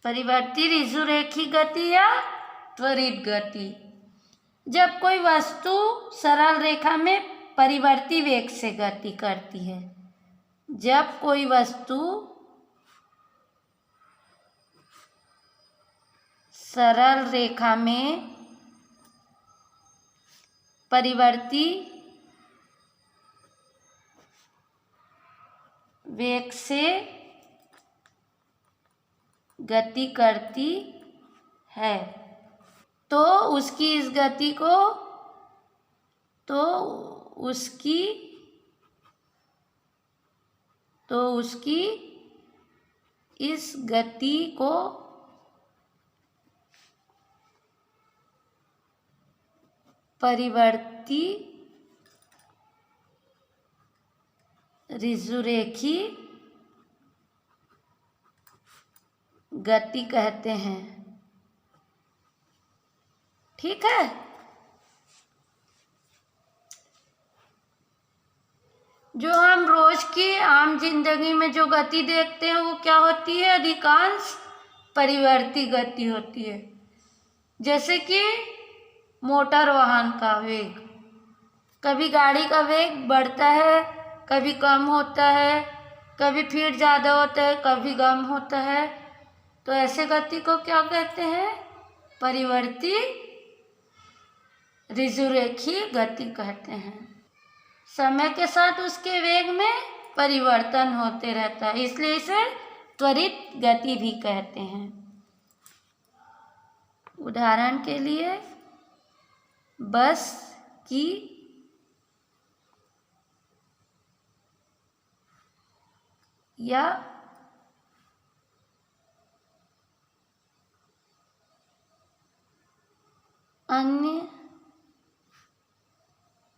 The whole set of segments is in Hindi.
परिवर्ती ऋजुरेखी गति या त्वरित गति। जब कोई वस्तु सरल रेखा में परिवर्ती वेग से गति करती है। जब कोई वस्तु सरल रेखा में परिवर्ती वेग से गति करती है तो उसकी इस गति को उसकी इस गति को परिवर्ती ऋजुरेखी गति कहते हैं। ठीक है। जो हम रोज की आम जिंदगी में जो गति देखते हैं वो क्या होती है? अधिकांश परिवर्ती गति होती है। जैसे कि मोटर वाहन का वेग, कभी गाड़ी का वेग बढ़ता है, कभी कम होता है, कभी फिर ज़्यादा होता है, कभी कम होता है। तो ऐसे गति को क्या कहते हैं? परिवर्ती ऋजुरेखी गति कहते हैं। समय के साथ उसके वेग में परिवर्तन होते रहता है, इसलिए इसे त्वरित गति भी कहते हैं। उदाहरण के लिए बस की या अन्य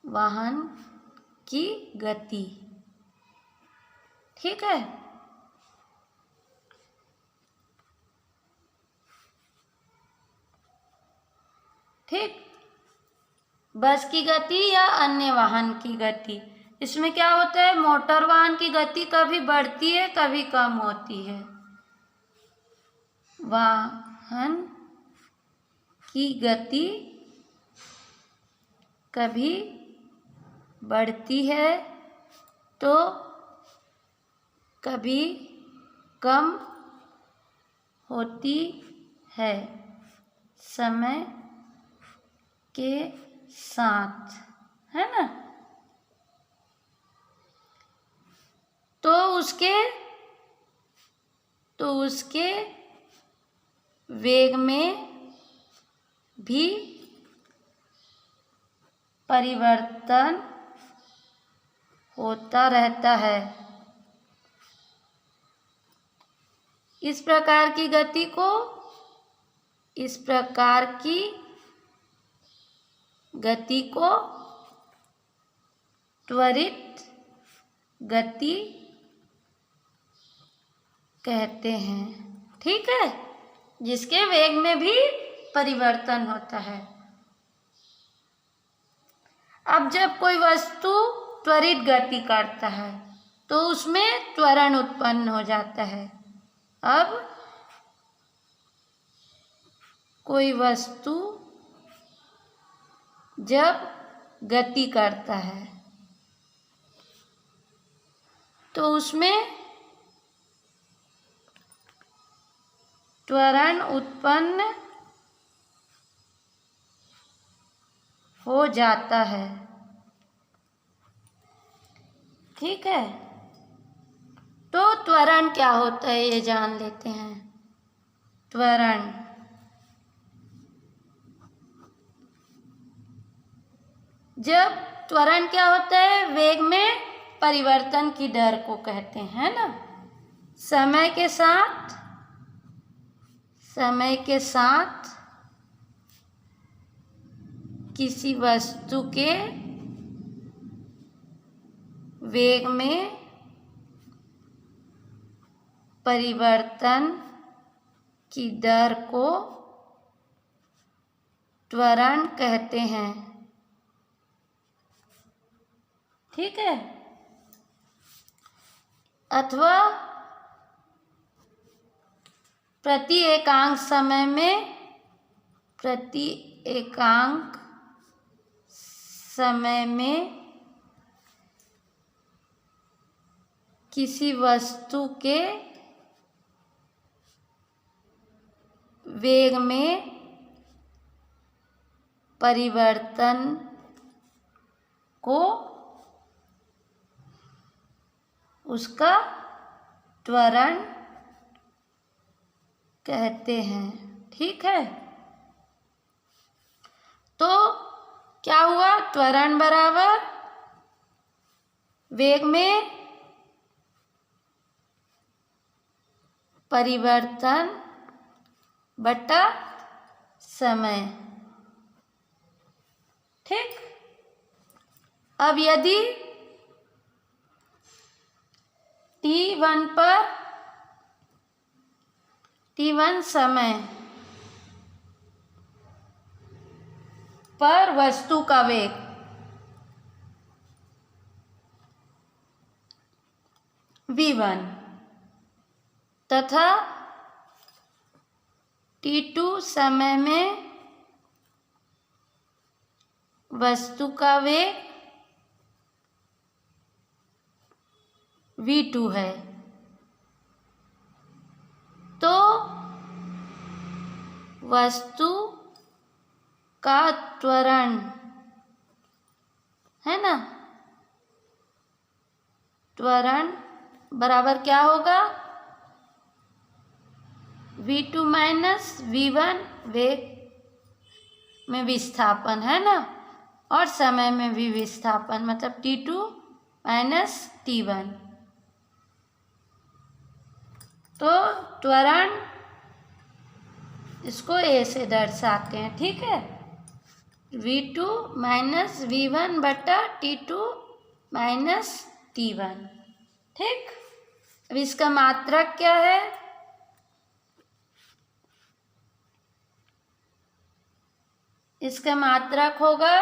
वाहन की गति। ठीक है। ठीक, बस की गति या अन्य वाहन की गति, इसमें क्या होता है? मोटर वाहन की गति कभी बढ़ती है, कभी कम होती है। वाहन की गति कभी बढ़ती है तो कभी कम होती है समय के साथ, है ना। तो उसके वेग में भी परिवर्तन होता रहता है। इस प्रकार की गति को त्वरित गति कहते हैं। ठीक है, जिसके वेग में भी परिवर्तन होता है। अब जब कोई वस्तु त्वरित गति करता है तो उसमें त्वरण उत्पन्न हो जाता है। अब कोई वस्तु जब गति करता है तो उसमें त्वरण उत्पन्न हो जाता है। ठीक है, तो त्वरण क्या होता है ये जान लेते हैं। त्वरण जब त्वरण क्या होता है? वेग में परिवर्तन की दर को कहते हैं ना। समय के साथ किसी वस्तु के वेग में परिवर्तन की दर को त्वरण कहते हैं। ठीक है, अथवा प्रति एकांक समय में, प्रति एकांक समय में किसी वस्तु के वेग में परिवर्तन को उसका त्वरण कहते हैं। ठीक है, तो क्या हुआ, त्वरण बराबर वेग में परिवर्तन बटा समय। ठीक, अब यदि t1 पर, t1 समय पर वस्तु का वेग v1 तथा t2 समय में वस्तु का वेग v2 है, तो वस्तु का त्वरण है ना, त्वरण बराबर क्या होगा, v2 माइनस v1, वेग में विस्थापन है ना, और समय में भी विस्थापन, मतलब t2 माइनस t1। तो त्वरण इसको a से दर्शाते हैं। ठीक है, v2 माइनस v1 बटा t2 माइनस t1। ठीक, अब इसका मात्रक क्या है, इसका मात्रक होगा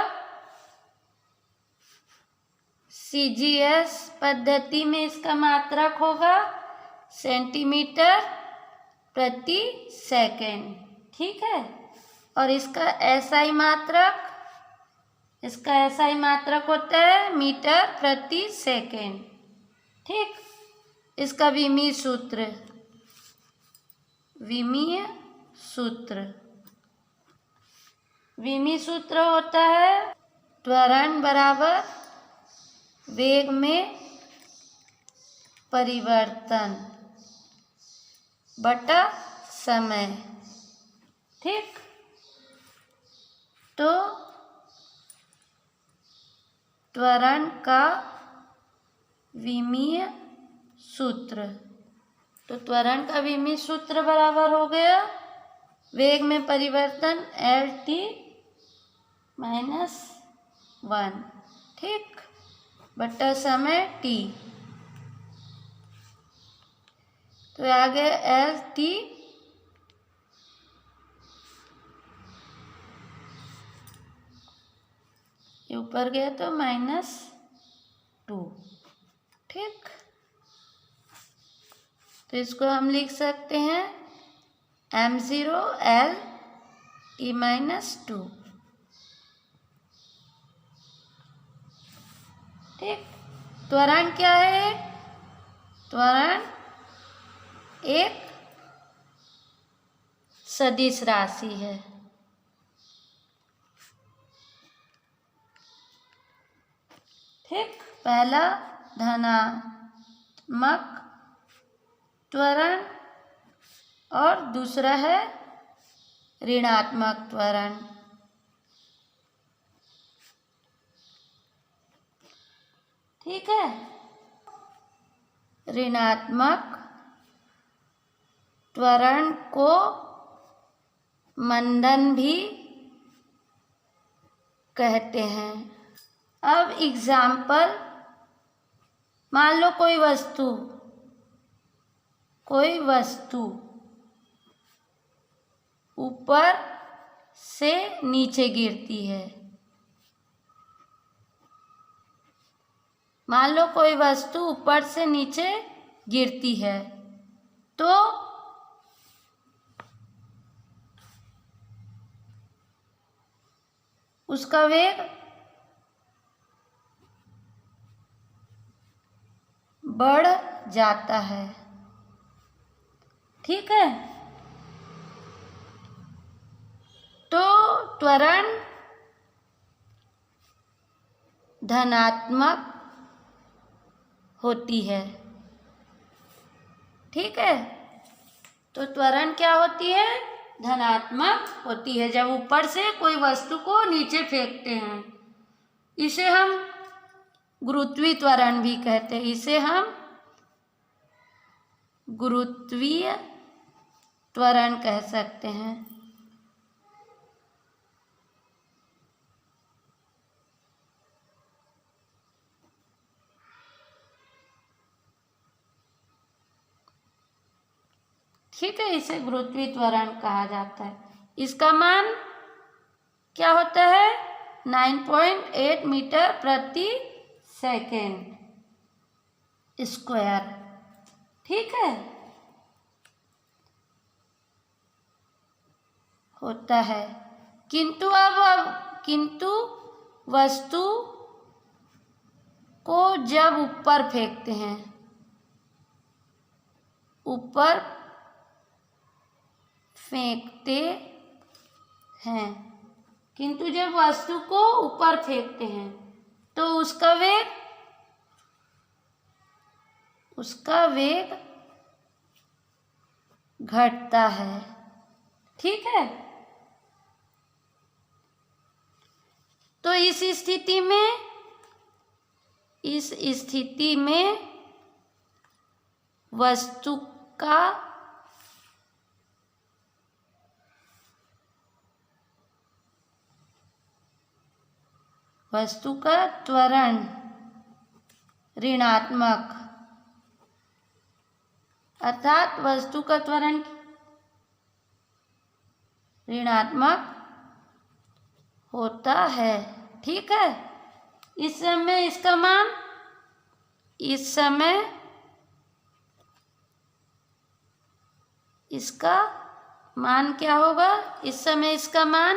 CGS पद्धति में, इसका मात्रक होगा सेंटीमीटर प्रति सेकंड। ठीक है, और इसका SI मात्रक, इसका SI मात्रक होता है मीटर प्रति सेकंड। ठीक, इसका विमीय सूत्र, विमीय सूत्र, विमीय सूत्र होता है त्वरण बराबर वेग में परिवर्तन बटा समय। ठीक, तो त्वरण का विमीय सूत्र, तो त्वरण का विमीय सूत्र बराबर हो गया वेग में परिवर्तन LT माइनस 1। ठीक, बटा समय t, तो आ गया LT ये ऊपर गया तो -2। ठीक, तो इसको हम लिख सकते हैं m0 L T माइनस 2। ठीक, त्वरण क्या है, त्वरण एक सदिश राशि है। ठीक, पहला धनात्मक त्वरण और दूसरा है ऋणात्मक त्वरण। ठीक है, ऋणात्मक त्वरण को मंदन भी कहते हैं। अब एग्जाम्पल, मान लो कोई वस्तु ऊपर से नीचे गिरती है। मान लो कोई वस्तु ऊपर से नीचे गिरती है, तो उसका वेग बढ़ जाता है। ठीक है, तो त्वरण धनात्मक होती है। ठीक है, तो त्वरण क्या होती है? धनात्मक होती है। जब ऊपर से कोई वस्तु को नीचे फेंकते हैं, इसे हम गुरुत्वीय त्वरण भी कहते हैं। इसे हम गुरुत्वीय त्वरण कह सकते हैं। ठीक है, इसे गुरुत्वीय त्वरण कहा जाता है। इसका मान क्या होता है? 9.8 मीटर प्रति सेकेंड स्क्वायर। ठीक है, होता है। किंतु किंतु वस्तु को जब ऊपर फेंकते हैं, ऊपर फेंकते हैं, किंतु जब वस्तु को ऊपर फेंकते हैं तो उसका वेग घटता है। ठीक है, तो इस स्थिति में वस्तु का त्वरण ऋणात्मक, अर्थात वस्तु का त्वरण ऋणात्मक होता है। ठीक है, इस समय इसका मान क्या होगा? इस समय इसका मान,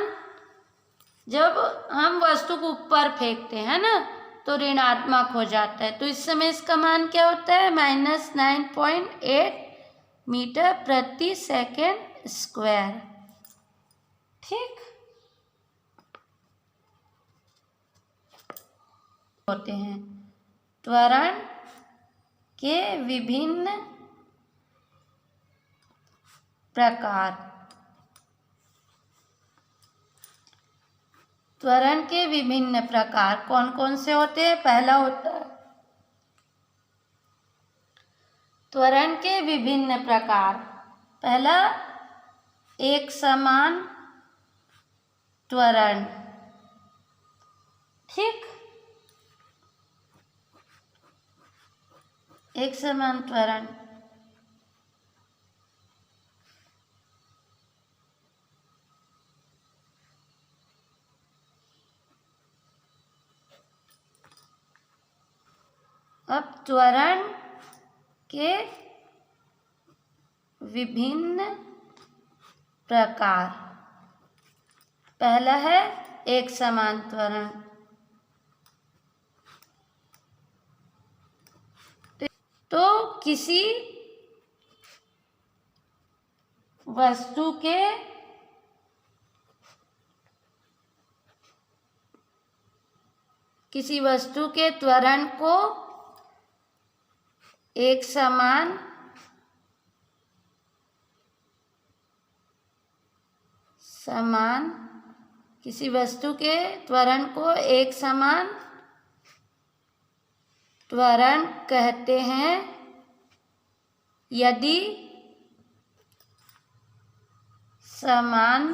जब हम वस्तु को ऊपर फेंकते हैं ना, तो ऋणात्मक हो जाता है। तो इस समय इसका मान क्या होता है? -9.8 मीटर प्रति सेकेंड स्क्वायर। ठीक होते हैं। त्वरण के विभिन्न प्रकार। त्वरण के विभिन्न प्रकार कौन कौन से होते हैं? पहला होता है त्वरण के विभिन्न प्रकार। पहला, एक समान त्वरण। ठीक, एक समान त्वरण। अब त्वरण के विभिन्न प्रकार। पहला है एक समान त्वरण। तो किसी वस्तु के त्वरण को एक समान किसी वस्तु के त्वरण को एक समान त्वरण कहते हैं यदि समान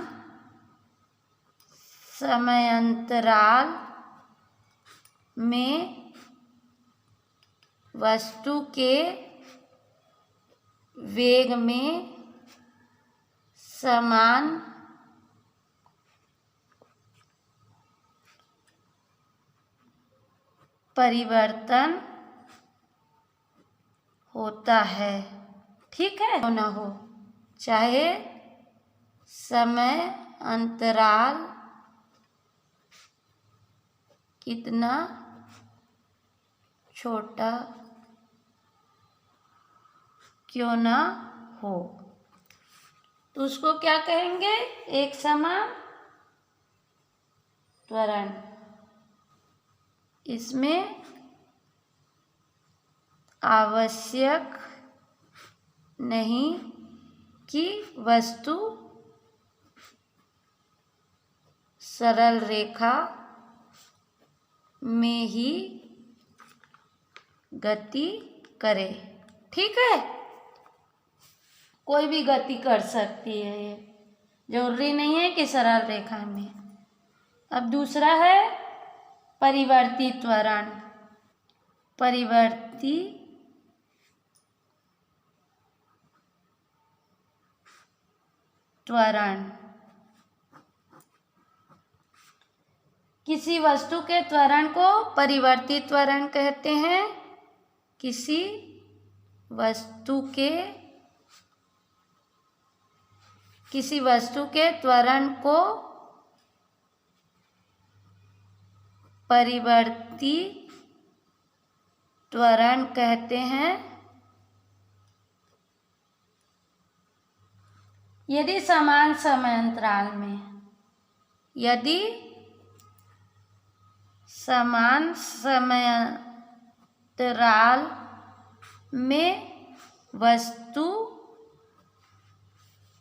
समयांतराल में वस्तु के वेग में समान परिवर्तन होता है। ठीक है, ना हो, चाहे समय अंतराल कितना छोटा क्यों ना हो, तो उसको क्या कहेंगे? एक समान त्वरण। इसमें आवश्यक नहीं कि वस्तु सरल रेखा में ही गति करे। ठीक है, कोई भी गति कर सकती है, ये जरूरी नहीं है कि सरल रेखा में। अब दूसरा है परिवर्ती त्वरण। परिवर्ती त्वरण किसी वस्तु के त्वरण को परिवर्ती त्वरण कहते हैं। किसी वस्तु के त्वरण को परिवर्ती त्वरण कहते हैं यदि समान समयांतराल में, यदि समान समयांतराल में वस्तु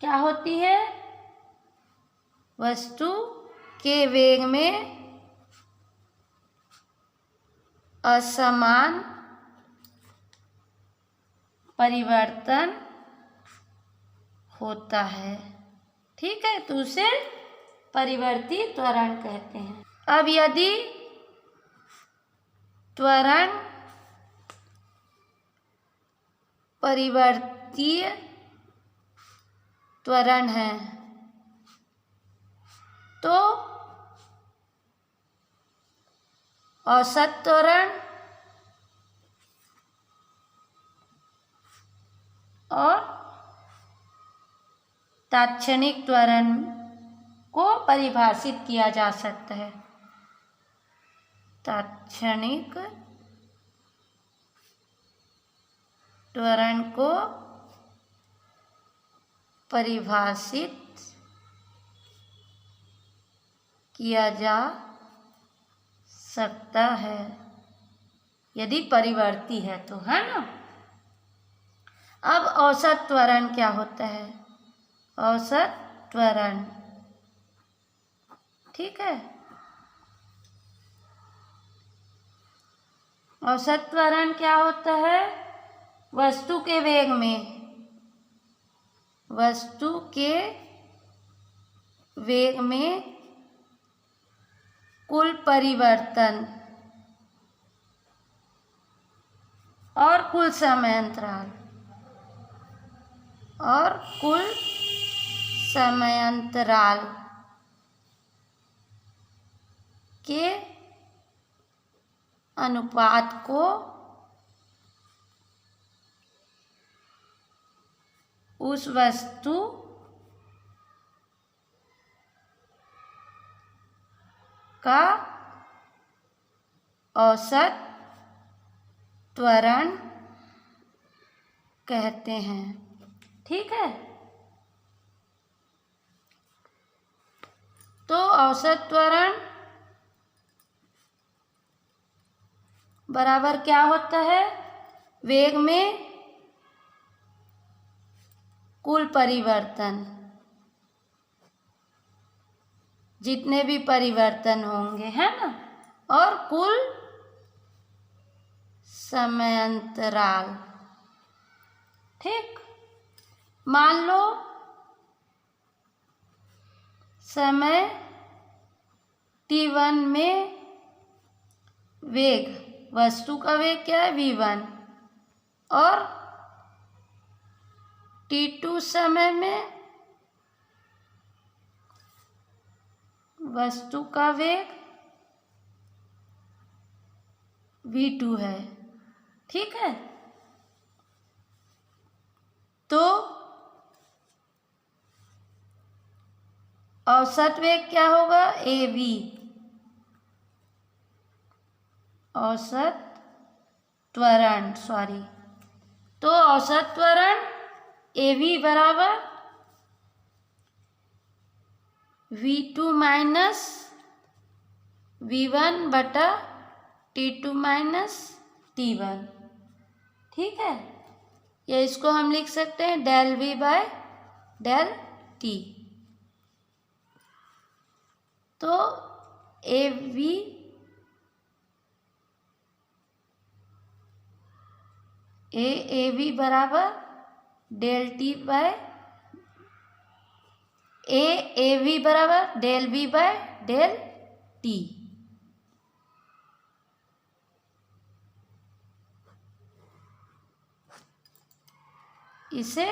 क्या होती है? वस्तु के वेग में असमान परिवर्तन होता है। ठीक है, तो उसे परिवर्ती त्वरण कहते हैं। अब यदि त्वरण परिवर्तीय त्वरण है तो औसत त्वरण और तात्क्षणिक त्वरण को परिभाषित किया जा सकता है। तात्क्षणिक त्वरण को परिभाषित किया जा सकता है यदि परिवर्ती है तो, है ना। अब औसत त्वरण क्या होता है? औसत त्वरण, ठीक है, औसत त्वरण क्या होता है? वस्तु के वेग में, वस्तु के वेग में कुल परिवर्तन और कुल समयांतराल के अनुपात को उस वस्तु का औसत त्वरण कहते हैं। ठीक है, तो औसत त्वरण बराबर क्या होता है? वेग में कुल परिवर्तन, जितने भी परिवर्तन होंगे, है ना, और कुल समयांतराल। ठीक, मान लो समय t1 में वेग, वस्तु का वेग क्या है? v1, और t2 समय में वस्तु का वेग v2 है। ठीक है, तो औसत वेग क्या होगा? av, औसत त्वरण, तो औसत त्वरण AV बराबर V2 माइनस V1 बटा T2 माइनस T1। ठीक है, या इसको हम लिख सकते हैं del V by del T। तो AV बराबर डेल T बाय AV बराबर del V by del T। इसे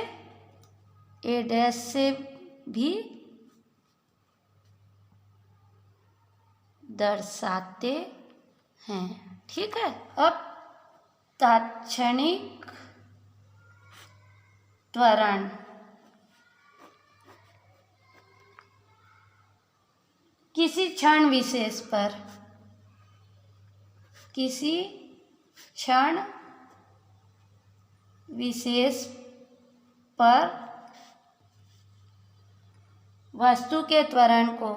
A डैश से भी दर्शाते हैं। ठीक है, अब तात्क्षणिक त्वरण। किसी क्षण विशेष पर, किसी क्षण विशेष पर वस्तु के त्वरण को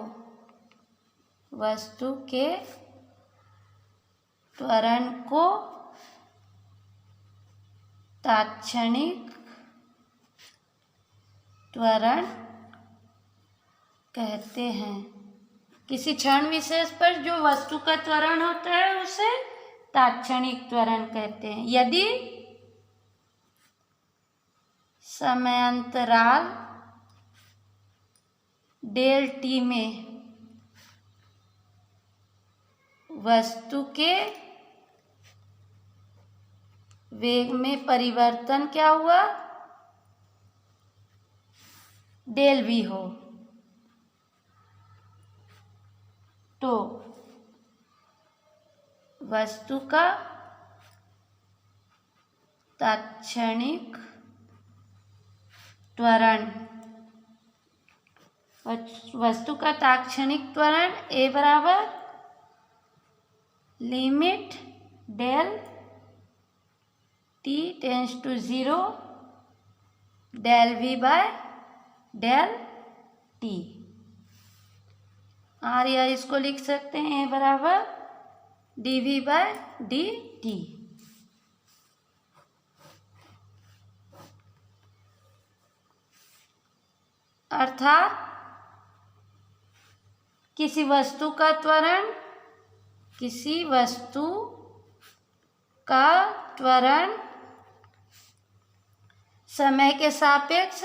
तात्क्षणिक त्वरण कहते हैं। किसी क्षण विशेष पर जो वस्तु का त्वरण होता है उसे तात्क्षणिक त्वरण कहते हैं। यदि समयांतराल डेल T में वस्तु के वेग में परिवर्तन क्या हुआ, डेल V हो, तो वस्तु का तात्क्षणिक त्वरण, वस्तु का तात्क्षणिक त्वरण A बराबर limit del T tends to 0 del V by del T। और या इसको लिख सकते हैं A बराबर dV बाय dt। अर्थात किसी वस्तु का त्वरण समय के सापेक्ष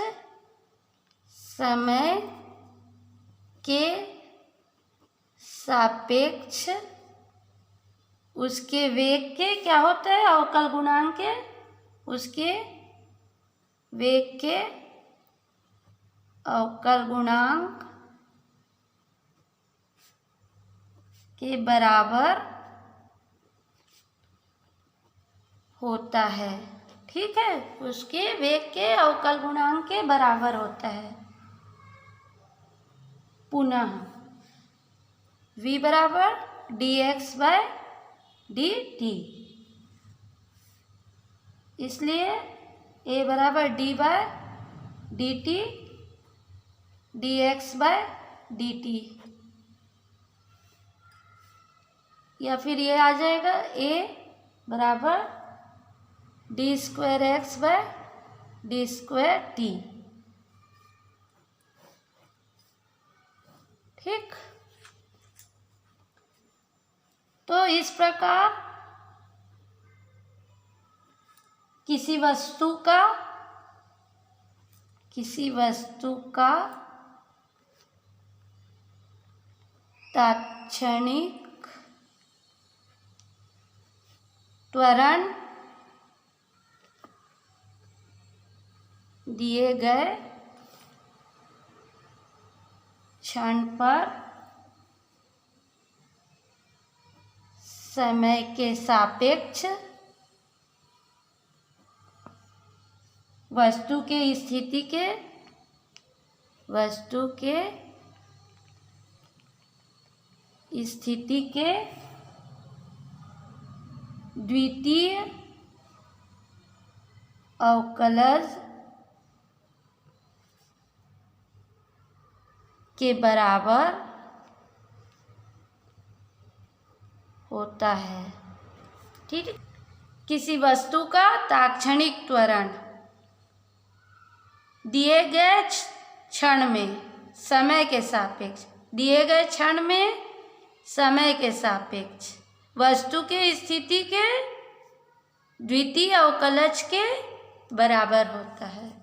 उसके वेग के क्या होता है, अवकल गुणांक के, उसके वेग के अवकल गुणांक के बराबर होता है। ठीक है, उसके वेग के अवकल गुणांक के बराबर होता है। पुनः V बराबर dx बाय dt, इसलिए A बराबर d by dt dx by dt, या फिर ये आ जाएगा A बराबर d square x by d square t। ठीक, तो इस प्रकार किसी वस्तु का तात्क्षणिक त्वरण दिए गए क्षण पर समय के सापेक्ष वस्तु के स्थिति के द्वितीय अवकलज के बराबर होता है। ठीक है। किसी वस्तु का तात्क्षणिक त्वरण दिए गए क्षण में समय के सापेक्ष, दिए गए क्षण में समय के सापेक्ष वस्तु के स्थिति के द्वितीय अवकलज के बराबर होता है।